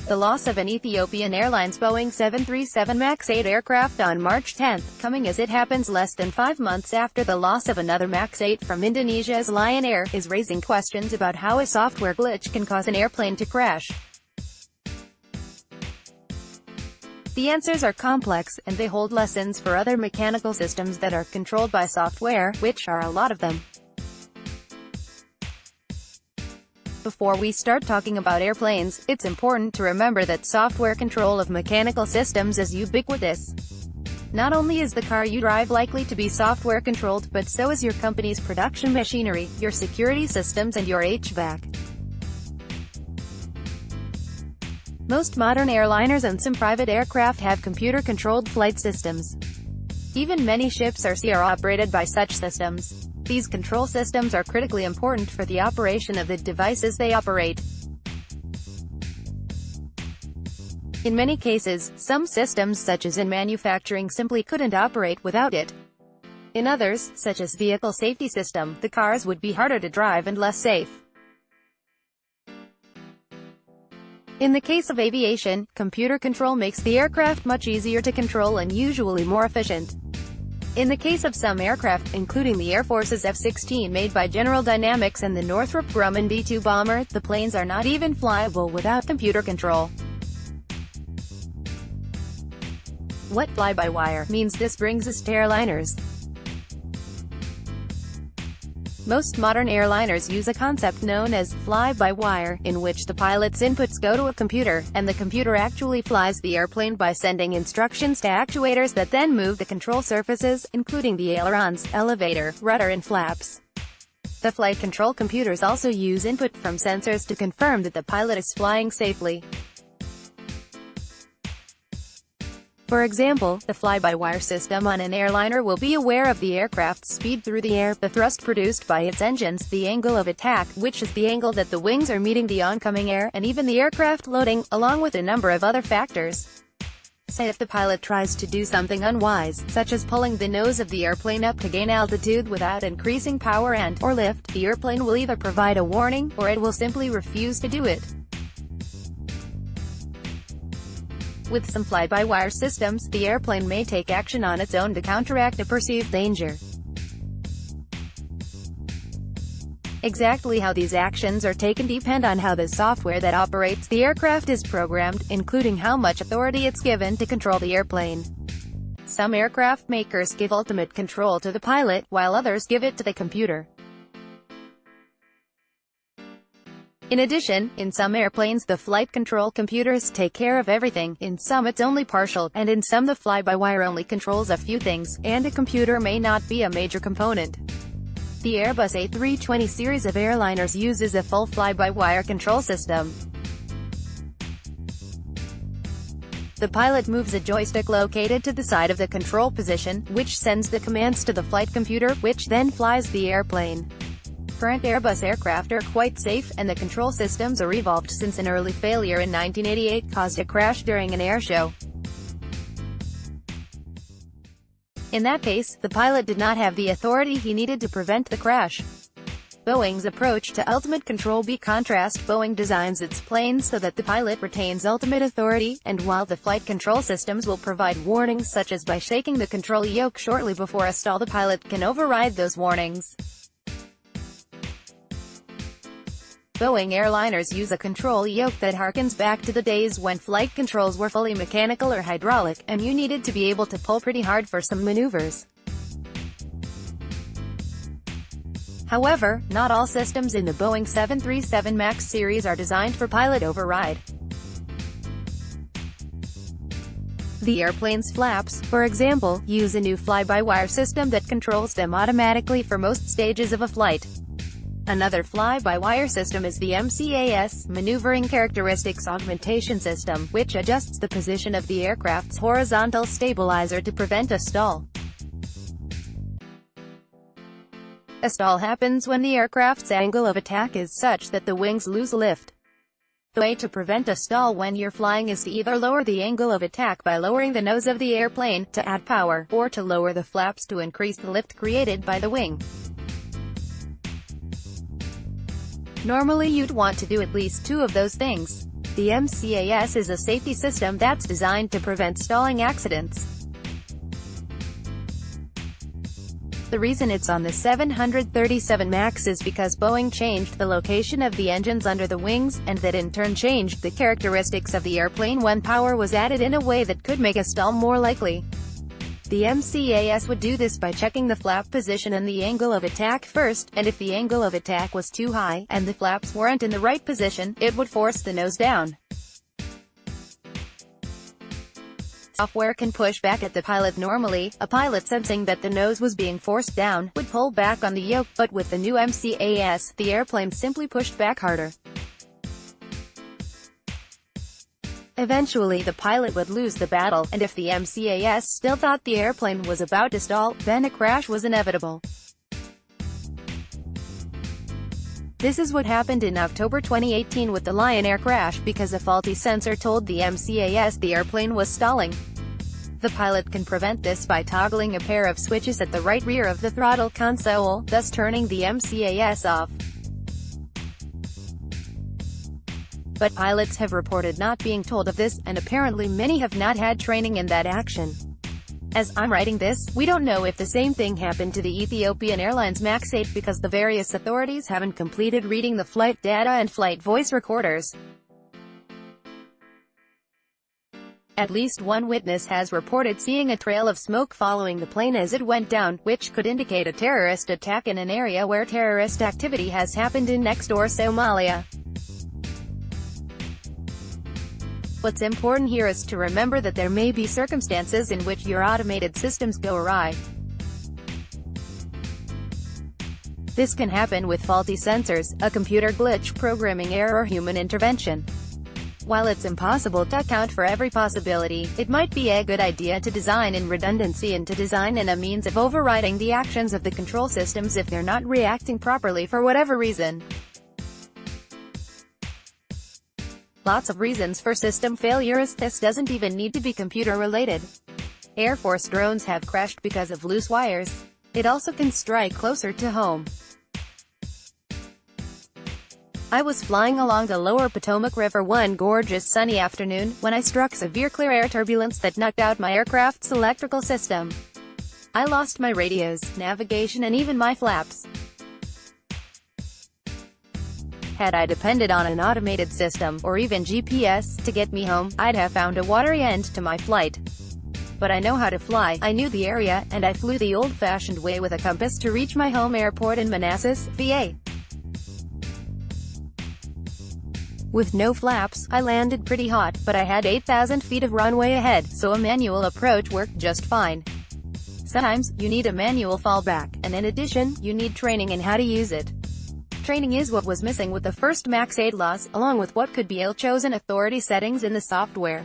the loss of an Ethiopian Airlines Boeing 737 MAX 8 aircraft on March 10, coming as it happens less than 5 months after the loss of another MAX 8 from Indonesia's Lion Air, is raising questions about how a software glitch can cause an airplane to crash. The answers are complex, and they hold lessons for other mechanical systems that are controlled by software, which are a lot of them. Before we start talking about airplanes, it's important to remember that software control of mechanical systems is ubiquitous. Not only is the car you drive likely to be software controlled, but so is your company's production machinery, your security systems and your HVAC. Most modern airliners and some private aircraft have computer-controlled flight systems. Even many ships are operated by such systems. These control systems are critically important for the operation of the devices they operate. In many cases, some systems such as in manufacturing simply couldn't operate without it. In others, such as vehicle safety system, the cars would be harder to drive and less safe. In the case of aviation, computer control makes the aircraft much easier to control and usually more efficient. In the case of some aircraft, including the Air Force's F-16 made by General Dynamics and the Northrop Grumman B-2 bomber, the planes are not even flyable without computer control. What fly-by-wire means? This brings us to airliners. Most modern airliners use a concept known as fly-by-wire, in which the pilot's inputs go to a computer, and the computer actually flies the airplane by sending instructions to actuators that then move the control surfaces, including the ailerons, elevator, rudder and flaps. The flight control computers also use input from sensors to confirm that the pilot is flying safely. For example, the fly-by-wire system on an airliner will be aware of the aircraft's speed through the air, the thrust produced by its engines, the angle of attack, which is the angle that the wings are meeting the oncoming air, and even the aircraft loading, along with a number of other factors. Say if the pilot tries to do something unwise, such as pulling the nose of the airplane up to gain altitude without increasing power or lift, the airplane will either provide a warning, or it will simply refuse to do it. With some fly-by-wire systems, the airplane may take action on its own to counteract a perceived danger. Exactly how these actions are taken depend on how the software that operates the aircraft is programmed, including how much authority it's given to control the airplane. Some aircraft makers give ultimate control to the pilot, while others give it to the computer. In addition, in some airplanes the flight control computers take care of everything, in some it's only partial, and in some the fly-by-wire only controls a few things, and a computer may not be a major component. The Airbus A320 series of airliners uses a full fly-by-wire control system. The pilot moves a joystick located to the side of the control position, which sends the commands to the flight computer, which then flies the airplane. Current Airbus aircraft are quite safe, and the control systems are evolved since an early failure in 1988 caused a crash during an air show. In that case, the pilot did not have the authority he needed to prevent the crash. Boeing's approach to ultimate control by contrast, Boeing designs its planes so that the pilot retains ultimate authority, and while the flight control systems will provide warnings such as by shaking the control yoke shortly before a stall, the pilot can override those warnings. Boeing airliners use a control yoke that harkens back to the days when flight controls were fully mechanical or hydraulic, and you needed to be able to pull pretty hard for some maneuvers. However, not all systems in the Boeing 737 MAX series are designed for pilot override. The airplane's flaps, for example, use a new fly-by-wire system that controls them automatically for most stages of a flight. Another fly-by-wire system is the MCAS, Maneuvering Characteristics Augmentation System, which adjusts the position of the aircraft's horizontal stabilizer to prevent a stall. A stall happens when the aircraft's angle of attack is such that the wings lose lift. The way to prevent a stall when you're flying is to either lower the angle of attack by lowering the nose of the airplane, to add power, or to lower the flaps to increase the lift created by the wing. Normally you'd want to do at least two of those things. The MCAS is a safety system that's designed to prevent stalling accidents. The reason it's on the 737 MAX is because Boeing changed the location of the engines under the wings, and that in turn changed the characteristics of the airplane when power was added in a way that could make a stall more likely. The MCAS would do this by checking the flap position and the angle of attack first, and if the angle of attack was too high, and the flaps weren't in the right position, it would force the nose down. Software can push back at the pilot normally. A pilot sensing that the nose was being forced down would pull back on the yoke, but with the new MCAS, the airplane simply pushed back harder. Eventually the pilot would lose the battle, and if the MCAS still thought the airplane was about to stall, then a crash was inevitable. This is what happened in October 2018 with the Lion Air crash, because a faulty sensor told the MCAS the airplane was stalling. The pilot can prevent this by toggling a pair of switches at the right rear of the throttle console, thus turning the MCAS off. But pilots have reported not being told of this, and apparently many have not had training in that action. As I'm writing this, we don't know if the same thing happened to the Ethiopian Airlines MAX 8 because the various authorities haven't completed reading the flight data and flight voice recorders. At least one witness has reported seeing a trail of smoke following the plane as it went down, which could indicate a terrorist attack in an area where terrorist activity has happened in next-door Somalia. What's important here is to remember that there may be circumstances in which your automated systems go awry. This can happen with faulty sensors, a computer glitch, programming error or human intervention. While it's impossible to account for every possibility, it might be a good idea to design in redundancy and to design in a means of overriding the actions of the control systems if they're not reacting properly for whatever reason. Lots of reasons for system failures. This doesn't even need to be computer related. Air Force drones have crashed because of loose wires. It also can strike closer to home. I was flying along the lower Potomac River one gorgeous sunny afternoon, when I struck severe clear air turbulence that knocked out my aircraft's electrical system. I lost my radios, navigation and even my flaps. Had I depended on an automated system, or even GPS, to get me home, I'd have found a watery end to my flight. But I know how to fly, I knew the area, and I flew the old-fashioned way with a compass to reach my home airport in Manassas, VA. With no flaps, I landed pretty hot, but I had 8,000 feet of runway ahead, so a manual approach worked just fine. Sometimes, you need a manual fallback, and in addition, you need training in how to use it. Training is what was missing with the first MAX 8 loss, along with what could be ill-chosen authority settings in the software.